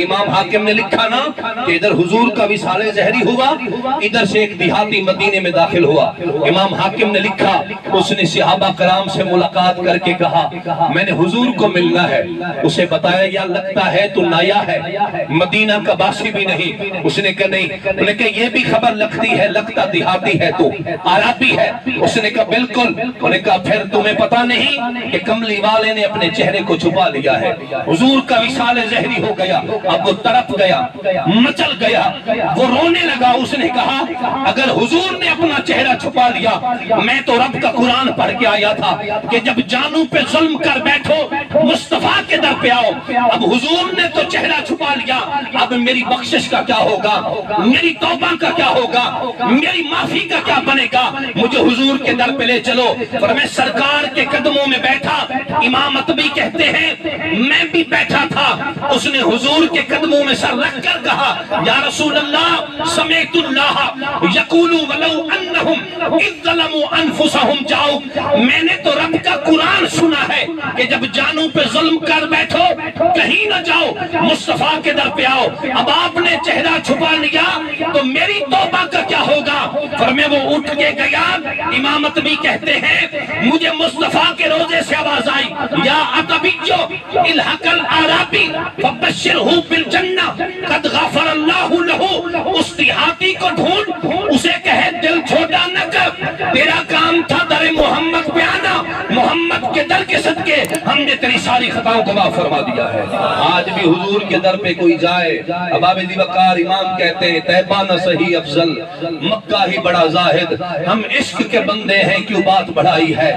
امام حاکم نے لکھا نا کہ ادھر حضور کا وصال زہری ہوا، ادھر سے ایک دیہاتی مدینے میں داخل ہوا۔ امام حاکم نے لکھا اس نے صحابہ کرام سے ملاقات کر کے کہا میں نے حضور کو ملنا ہے۔ اسے بتایا یا لگتا ہے تو نایا ہے، مدینہ کا باسی بھی نہیں۔ اس نے کہا نہیں، لیکن یہ بھی خبر لگتی ہے لگتا دیہاتی ہے تو عربی ہے۔ اس نے کہا بالکل۔ انہوں نے کہا پھر تمہیں پتا نہیں کہ کملی والے نے اپنے چہرے کو چھپا لیا ہے۔ حضور کا وصال زہری ہو گیا، اب وہ تڑپ گیا، مچل گیا، وہ رونے لگا۔ اس نے کہا اگر حضور نے اپنا چہرہ چھپا لیا، میں تو رب کا قرآن پڑھ کے آیا تھا کہ جب جانوں پہ ظلم کر بیٹھو مصطفیٰ کے در پہ آؤ۔ اب حضور نے تو چہرہ چھپا لیا، اب میری بخشش کا کیا ہوگا، میری توبہ کا کیا ہوگا، میری معافی کا کیا بنے گا؟ مجھے حضور کے در پہ لے چلو۔ اور میں سرکار کے قدموں میں بیٹھا، امام اتبی کہتے ہیں میں بھی بیٹھا تھا۔ اس نے حضور کے قدموں میں سر رکھ کر کہا یا رسول اللہ سمیت اللہ یقولو ولو انہم اذ ظلموا انفسہم جاؤ، میں نے تو رب کا قرآن سنا ہے کہ جب جانوں پہ ظلم کر بیٹھو کہیں نہ جاؤ، مصطفیٰ کے در پہ آؤ۔ اب آپ نے چہرہ چھپا لیا تو میری توبہ کا کیا ہوگا؟ فرمایا وہ اٹھ کے گیا۔ امامت بھی کہتے ہیں مجھے مصطفیٰ کے روزے سے آواز آئی یا عتبیو الحق العرابی فبشرہ بالجنہ قد غفر اللہ لہو۔ اس دیہاتی کو ڈھونڈ، اسے کہے دل چھوٹا نہ کر، تیرا کام تھا در محمد پہ آنا، محمد کے در کے صدقے ہم نے تیری ساری خطاؤں کو معاف فرما دیا ہے۔ آج بھی حضور کے در پہ کوئی جائے، اباب ذی وقار امام کہتے ہیں طیبہ نہ صحیح افضل، مکہ ہی بڑا زاہد، ہم عشق کے بندے ہیں کیوں بات بڑھائی ہے۔